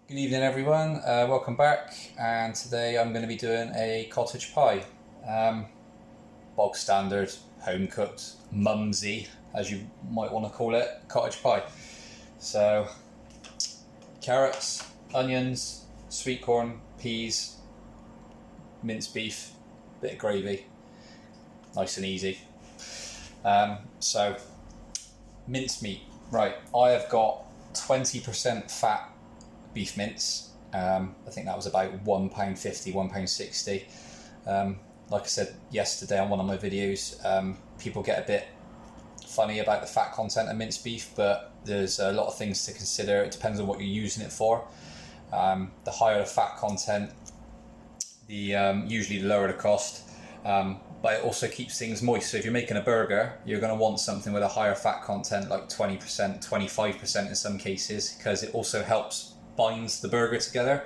Good evening everyone, welcome back, and today I'm going to be doing a cottage pie. Bog standard, home cooked, mumsy, as you might want to call it, cottage pie. So, carrots, onions, sweet corn, peas, minced beef, bit of gravy, nice and easy. So, minced meat. Right, I have got 20% fat beef mince. I think that was about £1.50, £1.60. Like I said yesterday on one of my videos, people get a bit funny about the fat content of minced beef, but there's a lot of things to consider. It depends on what you're using it for. The higher the fat content, usually the lower the cost. But it also keeps things moist. So if you're making a burger, you're going to want something with a higher fat content, like 20%, 25% in some cases, because it also helps binds the burger together.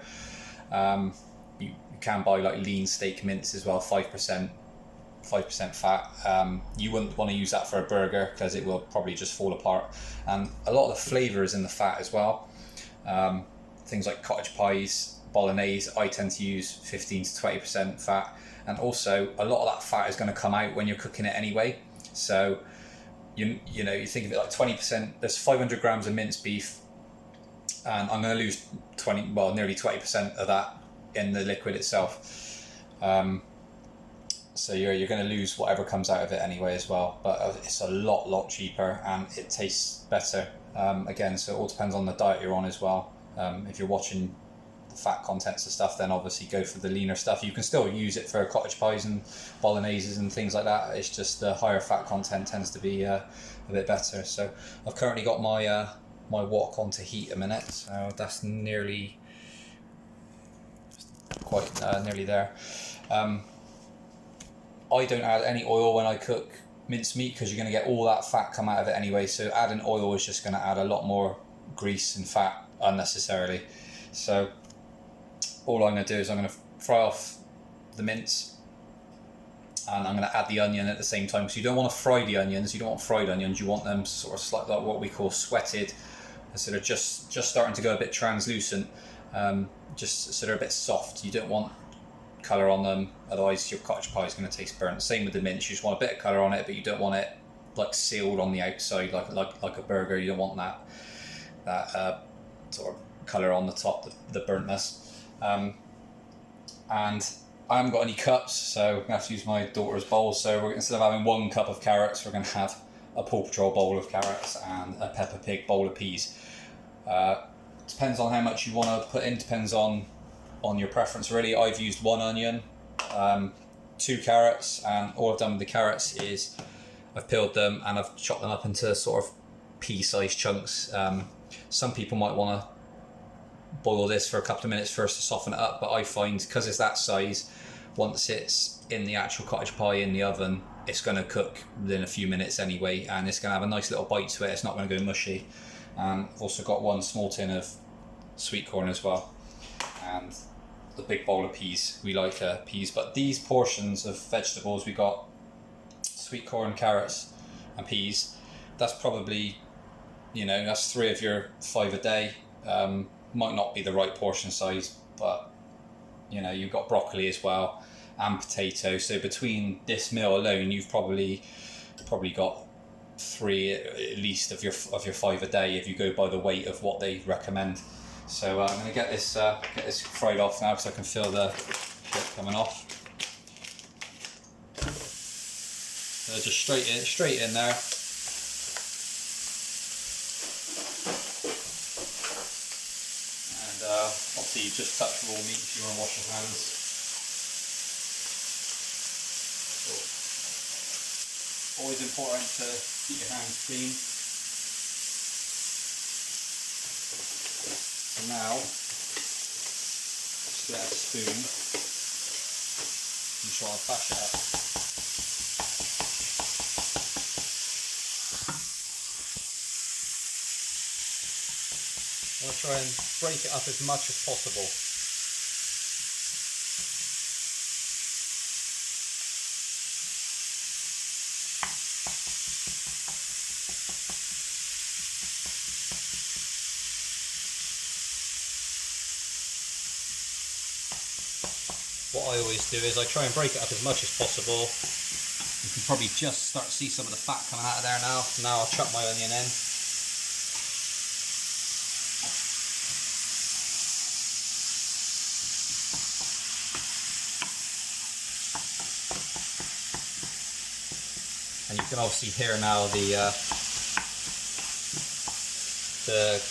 You can buy like lean steak mince as well, 5% fat. You wouldn't want to use that for a burger because it will probably just fall apart. And a lot of the flavour is in the fat as well. Things like cottage pies, bolognese, I tend to use 15 to 20% fat. And also a lot of that fat is going to come out when you're cooking it anyway. So you think of it like 20%, there's 500 grams of minced beef, and I'm going to lose nearly 20% of that in the liquid itself. So you're going to lose whatever comes out of it anyway as well. But it's a lot cheaper and it tastes better. Again, so it all depends on the diet you're on as well. If you're watching the fat contents of stuff, then obviously go for the leaner stuff. You can still use it for cottage pies and bologneses and things like that. It's just the higher fat content tends to be a bit better. So I've currently got my wok on to heat a minute, so that's nearly there. I don't add any oil when I cook minced meat because you're going to get all that fat come out of it anyway, so adding oil is just going to add a lot more grease and fat unnecessarily. So all I'm going to do is I'm going to fry off the mince, and I'm going to add the onion at the same time. So you don't want to fry the onions, you don't want fried onions, you want them sort of slightly like what we call sweated, sort of just starting to go a bit translucent, just sort of a bit soft. You don't want colour on them, otherwise your cottage pie is going to taste burnt. Same with the mince, you just want a bit of colour on it, but you don't want it like sealed on the outside like a burger. You don't want that sort of colour on the top, the burntness. And I haven't got any cups, so I'm going to have to use my daughter's bowl. So instead of having 1 cup of carrots, we're going to have a Paw Patrol bowl of carrots and a Peppa Pig bowl of peas. Depends on how much you want to put in, depends on your preference really. I've used 1 onion, 2 carrots, and all I've done with the carrots is I've peeled them and I've chopped them up into sort of pea-sized chunks. Some people might want to boil this for a couple of minutes first to soften it up, but I find because it's that size, once it's in the actual cottage pie in the oven, it's going to cook within a few minutes anyway, and it's going to have a nice little bite to it. It's not going to go mushy. I've also got 1 small tin of sweet corn as well, and the big bowl of peas. We like peas, but these portions of vegetables, we got sweet corn, carrots and peas. That's probably, that's 3 of your 5 a day. Might not be the right portion size, but you've got broccoli as well and potato. So between this meal alone, you've probably got 3 at least of your 5 a day if you go by the weight of what they recommend. So I'm going to get this fried off now because I can feel the shit coming off. So just straight in there. Obviously you just touch raw meat if you want to wash your hands. So, always important to keep your hands clean. So now, just get a spoon and try and bash it up. I'll try and break it up as much as possible. what I always do is I try and break it up as much as possible. You can probably just start to see some of the fat coming out of there now. Now I'll chuck my onion in. And you can obviously hear now the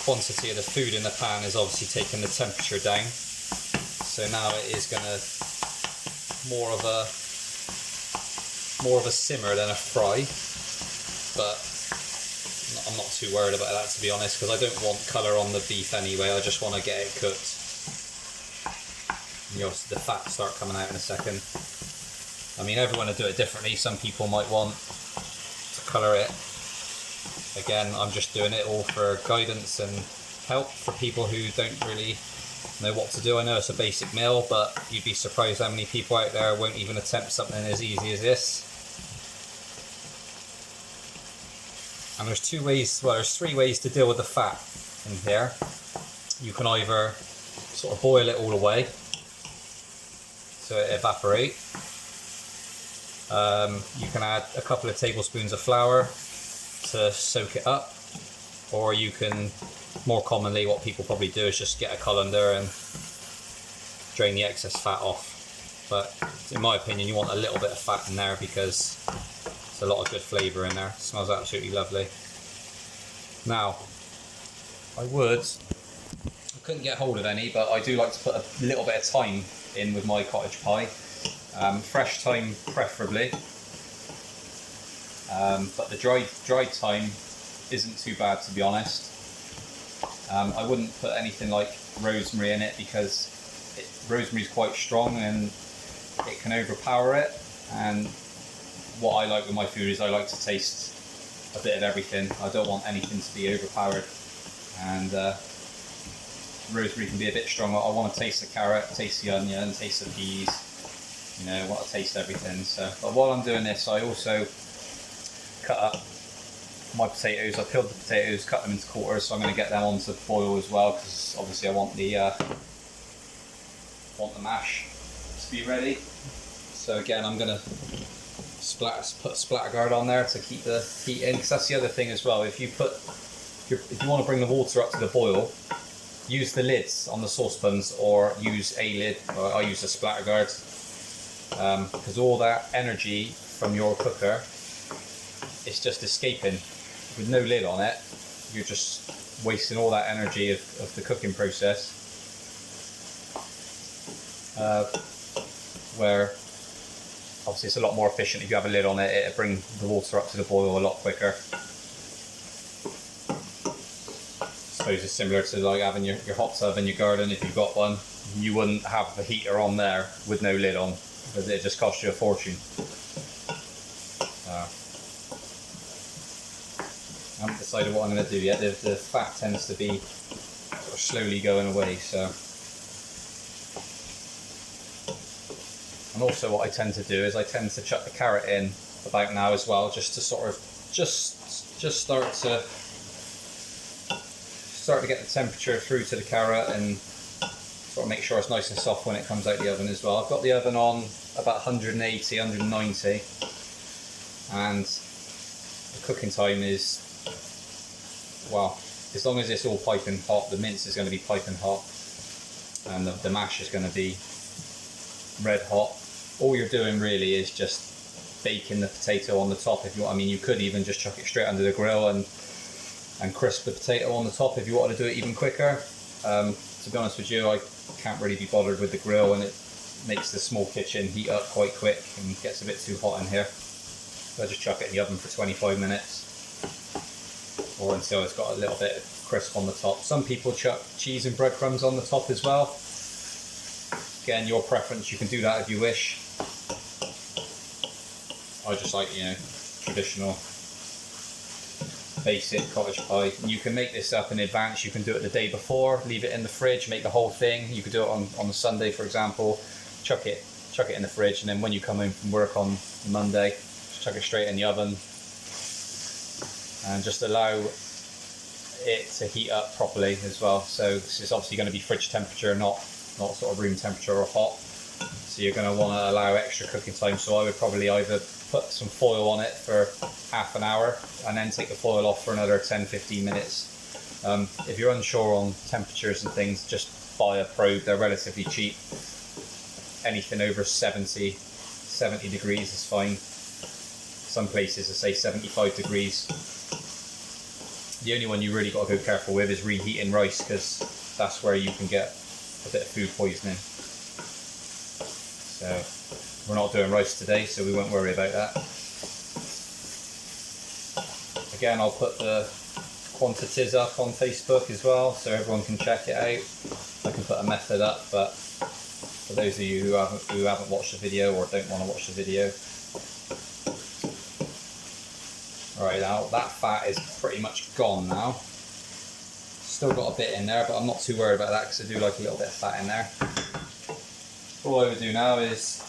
quantity of the food in the pan is obviously taking the temperature down. So now it is going to more of a simmer than a fry, but I'm not too worried about that, to be honest, because I don't want colour on the beef anyway. I just want to get it cooked. And the fat start coming out in a second. I mean, everyone will do it differently. Some people might want to colour it. Again, I'm just doing it all for guidance and help for people who don't really know what to do. I know it's a basic meal, but you'd be surprised how many people out there won't even attempt something as easy as this. And there's three ways to deal with the fat in here. You can either sort of boil it all away so it evaporates. You can add a couple of tablespoons of flour to soak it up, or you can, more commonly what people probably do is just get a colander and drain the excess fat off. But in my opinion, you want a little bit of fat in there because there's a lot of good flavour in there. It smells absolutely lovely. Now, I couldn't get hold of any, but I do like to put a little bit of thyme in with my cottage pie. Fresh thyme preferably, but the dried thyme isn't too bad, to be honest. I wouldn't put anything like rosemary in it because rosemary is quite strong and it can overpower it. And what I like with my food is I like to taste a bit of everything. I don't want anything to be overpowered, and rosemary can be a bit strong. I want to taste the carrot, taste the onion, taste the peas. You know, I want to taste everything. So, but while I'm doing this, I also cut up my potatoes. I peeled the potatoes, cut them into quarters, so I'm going to get them onto boil as well, because obviously I want the mash to be ready. So again, I'm going to put splatter guard on there to keep the heat in, because that's the other thing as well. If you want to bring the water up to the boil, use the lids on the saucepans or use a lid. I use the splatter guard. Because all that energy from your cooker is just escaping. With no lid on it, you're just wasting all that energy of the cooking process. Where obviously it's a lot more efficient if you have a lid on it. It'll bring the water up to the boil a lot quicker. I suppose it's similar to like having your hot tub in your garden. If you've got one, you wouldn't have the heater on there with no lid on, because it just costs you a fortune. I haven't decided what I'm going to do yet. The fat tends to be sort of slowly going away. So, and also what I tend to do is I tend to chuck the carrot in about now as well, just to sort of just start to get the temperature through to the carrot and sort of make sure it's nice and soft when it comes out the oven as well. I've got the oven on about 180, 190, and the cooking time is, well, as long as it's all piping hot, the mince is going to be piping hot, and the mash is going to be red hot. All you're doing really is just baking the potato on the top. If you want, I mean, you could even just chuck it straight under the grill and crisp the potato on the top if you wanted to do it even quicker. To be honest with you, I can't really be bothered with the grill, and it makes the small kitchen heat up quite quick and gets a bit too hot in here. So I just chuck it in the oven for 25 minutes or until it's got a little bit crisp on the top. Some people chuck cheese and breadcrumbs on the top as well. Again, your preference, you can do that if you wish. I just like, you know, traditional basic cottage pie. You can make this up in advance. You can do it the day before, leave it in the fridge, make the whole thing. You could do it on a Sunday, for example, chuck it in the fridge, and then when you come home from work on Monday, just chuck it straight in the oven and just allow it to heat up properly as well. So this is obviously going to be fridge temperature, not sort of room temperature or hot. So you're going to want to allow extra cooking time. So I would probably either put some foil on it for half an hour and then take the foil off for another 10-15 minutes. If you're unsure on temperatures and things, just buy a probe. They're relatively cheap. Anything over 70 degrees is fine. Some places will say 75 degrees. The only one you really got to go careful with is reheating rice, because that's where you can get a bit of food poisoning. So we're not doing rice today, so we won't worry about that. Again, I'll put the quantities up on Facebook as well, so everyone can check it out. I can put a method up, but for those of you who haven't watched the video or don't want to watch the video. Right, now that fat is pretty much gone now. Still got a bit in there, but I'm not too worried about that because I do like a little bit of fat in there. All I would do now is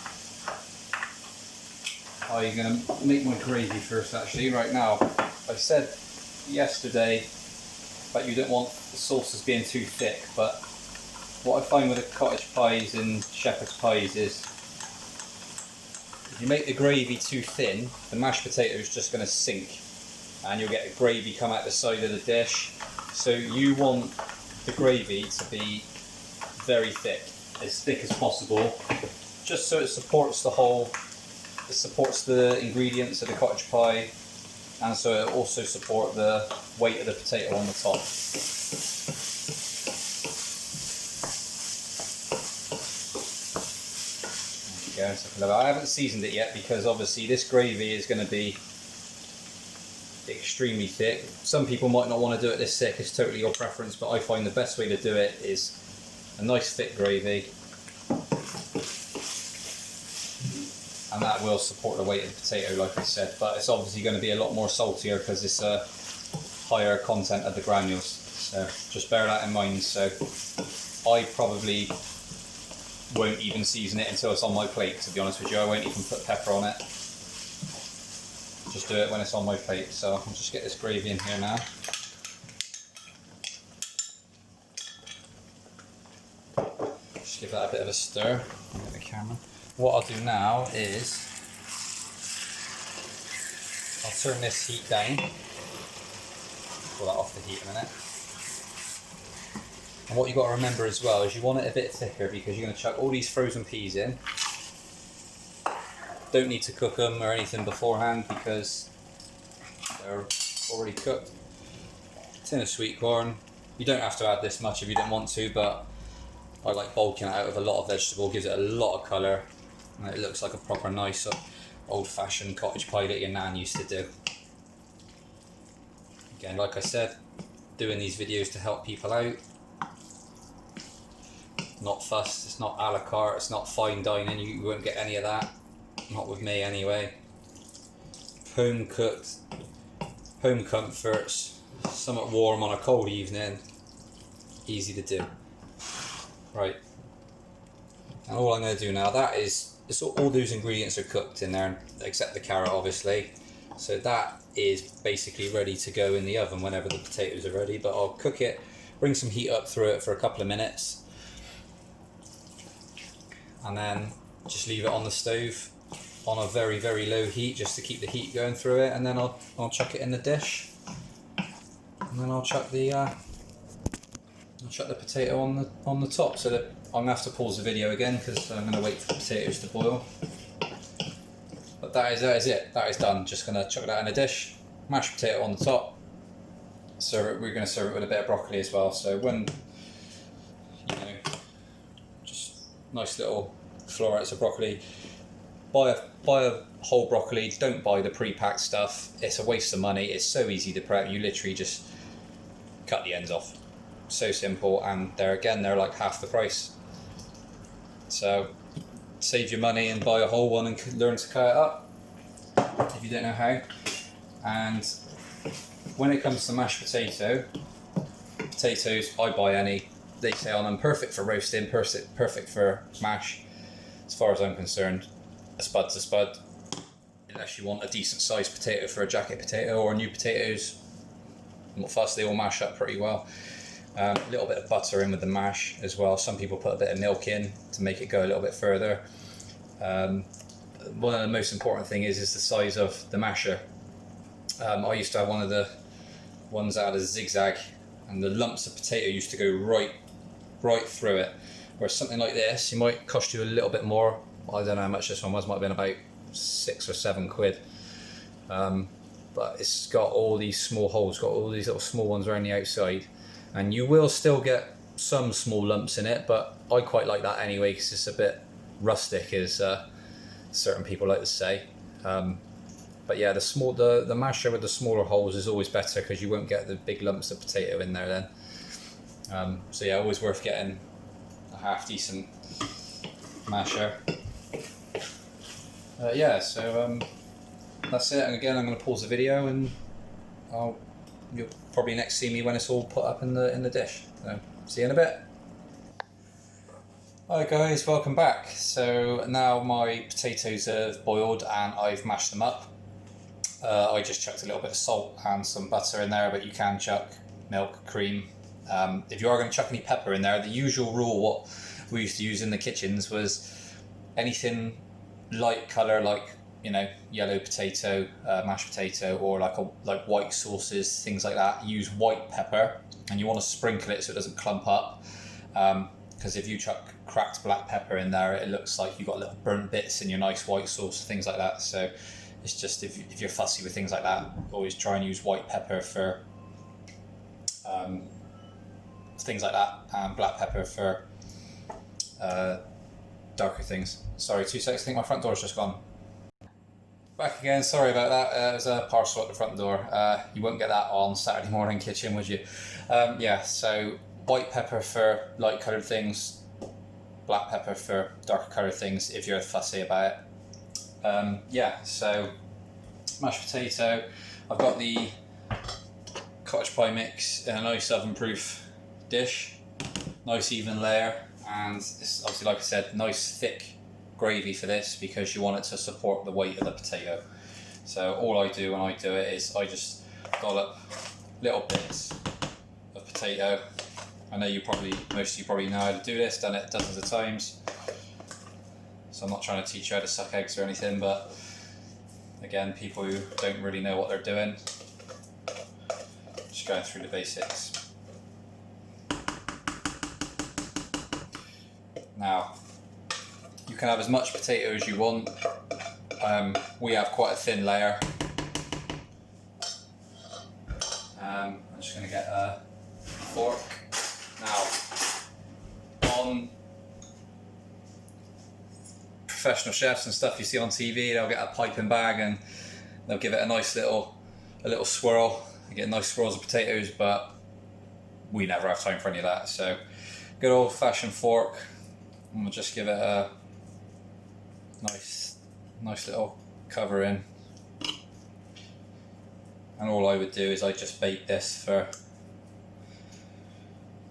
I'm going to make my gravy first actually. Right now, I said yesterday that you don't want the sauces being too thick, but what I find with the cottage pies and shepherd's pies is if you make the gravy too thin, the mashed potato is just going to sink and you'll get the gravy come out the side of the dish. So you want the gravy to be very thick, as thick as possible, just so it supports it supports the ingredients of the cottage pie, and so it also support the weight of the potato on the top. I haven't seasoned it yet because obviously this gravy is going to be extremely thick. Some people might not want to do it this thick, it's totally your preference, but I find the best way to do it is a nice thick gravy, and that will support the weight of the potato like I said, but it's obviously going to be a lot more saltier because it's a higher content of the granules, so just bear that in mind. So I probably won't even season it until it's on my plate, to be honest with you. I won't even put pepper on it, just do it when it's on my plate. So I'll just get this gravy in here now. Just give that a bit of a stir. Get the camera. What I'll do now is I'll turn this heat down, pull that off the heat in a minute. And what you've got to remember as well is you want it a bit thicker because you're going to chuck all these frozen peas in. Don't need to cook them or anything beforehand because they're already cooked. Tin of sweet corn. You don't have to add this much if you don't want to, but I like bulking it out with a lot of vegetable. Gives it a lot of colour and it looks like a proper nice old-fashioned cottage pie that your nan used to do. Again, like I said, doing these videos to help people out. Not fussed, it's not a la carte, it's not fine dining, you won't get any of that. Not with me anyway. Home cooked, home comforts, somewhat warm on a cold evening, easy to do. Right, and all I'm going to do now, that is, all those ingredients are cooked in there, except the carrot obviously. So that is basically ready to go in the oven whenever the potatoes are ready, but I'll cook it, bring some heat up through it for a couple of minutes, and then just leave it on the stove on a very, very low heat just to keep the heat going through it, and then I'll chuck it in the dish, and then I'll chuck the potato on the top. So that I'm gonna have to pause the video again because I'm gonna wait for the potatoes to boil. But that is it. That is done. Just gonna chuck that in a dish, mashed potato on the top. Serve it. We're gonna serve it with a bit of broccoli as well. So when just nice little florets of broccoli. Buy a whole broccoli. Don't buy the pre-packed stuff. It's a waste of money. It's so easy to prep. You literally just cut the ends off. So simple, and they're like half the price. So save your money and buy a whole one and learn to cut it up if you don't know how. And when it comes to mashed potatoes, I buy any. They say on them perfect for roasting, perfect for mash. As far as I'm concerned, a spud's a spud. Unless you want a decent sized potato for a jacket potato or new potatoes, I'm not fussed, they all mash up pretty well. A little bit of butter in with the mash as well. Some people put a bit of milk in to make it go a little bit further. One of the most important thing is the size of the masher. I used to have one of the ones that had a zigzag, and the lumps of potato used to go right through it. Whereas something like this, it might cost you a little bit more. I don't know how much this one was, might have been about £6 or £7. But it's got all these small holes, got all these little small ones around the outside, and you will still get some small lumps in it, but I quite like that anyway because it's a bit rustic, as certain people like to say. But yeah, the masher with the smaller holes is always better because you won't get the big lumps of potato in there then. So yeah, always worth getting a half decent masher. So that's it. And again, I'm going to pause the video, and you'll probably next see me when it's all put up in the dish. So see you in a bit. Hi guys, welcome back. So now my potatoes have boiled and I've mashed them up. I just chucked a little bit of salt and some butter in there, but you can chuck milk, cream. If you are going to chuck any pepper in there, the usual rule what we used to use in the kitchens was anything light colour, like yellow potato, mashed potato, or like white sauces, things like that. Use white pepper, and you want to sprinkle it so it doesn't clump up. Because if you chuck cracked black pepper in there, it looks like you've got little burnt bits in your nice white sauce, things like that. So it's just, if you're fussy with things like that, always try and use white pepper for things like that, and black pepper for darker things. Sorry, 2 seconds, I think my front door's just gone. Back again, sorry about that. There's a parcel at the front door. You won't get that on Saturday morning kitchen, would you? So white pepper for light coloured things, black pepper for darker coloured things if you're fussy about it. So mashed potato. I've got the cottage pie mix in a nice oven proof dish, nice even layer, and it's obviously, like I said, nice thick gravy for this because you want it to support the weight of the potato. So all I do when I do it is I just dollop little bits of potato. I know most of you probably know how to do this, done it dozens of times. So I'm not trying to teach you how to suck eggs or anything, but again, people who don't really know what they're doing, just going through the basics. Now, you can have as much potato as you want. We have quite a thin layer. I'm just going to get a fork. Now, on professional chefs and stuff you see on TV, they'll get a piping bag and they'll give it a nice little swirl. You get nice swirls of potatoes, but we never have time for any of that. So, good old fashioned fork. And we'll just give it a nice little cover in. And all I would do is I just bake this for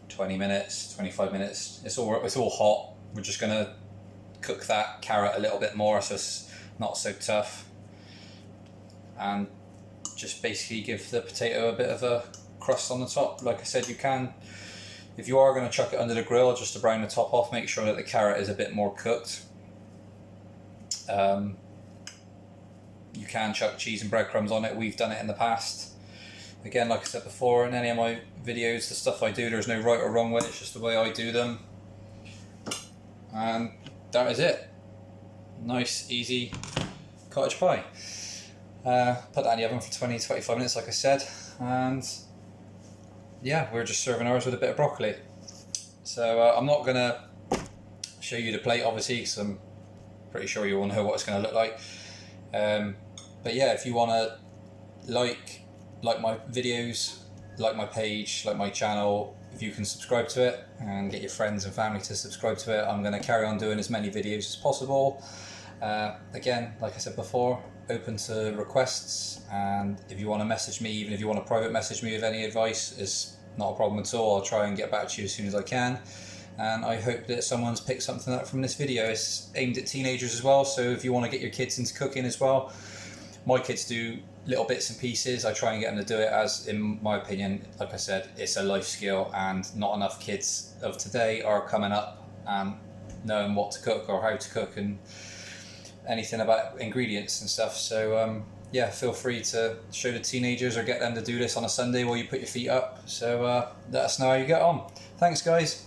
20 minutes, 25 minutes. It's all hot. We're just gonna cook that carrot a little bit more so it's not so tough. And just basically give the potato a bit of a crust on the top. Like I said, you can, if you are going to chuck it under the grill just to brown the top off, make sure that the carrot is a bit more cooked. You can chuck cheese and breadcrumbs on it. We've done it in the past. Again, like I said before, in any of my videos, the stuff I do, there's no right or wrong way, it's just the way I do them. And that is it. Nice, easy cottage pie. Put that in the oven for 20-25 minutes, like I said, and yeah, we're just serving ours with a bit of broccoli. So I'm not going to show you the plate, obviously, because I'm pretty sure you all know what it's going to look like. But yeah, if you want to like my videos, like my page, like my channel, if you can subscribe to it and get your friends and family to subscribe to it, I'm going to carry on doing as many videos as possible. Again, like I said before, open to requests, and if you want to message me, even if you want to private message me with any advice, it's not a problem at all. I'll try and get back to you as soon as I can. And I hope that someone's picked something up from this video. It's aimed at teenagers as well, so if you want to get your kids into cooking as well, my kids do little bits and pieces. I try and get them to do it, as in my opinion, like I said, it's a life skill, and not enough kids of today are coming up and knowing what to cook or how to cook and anything about ingredients and stuff. So yeah, feel free to show the teenagers or get them to do this on a Sunday while you put your feet up. So let us know how you get on. Thanks, guys.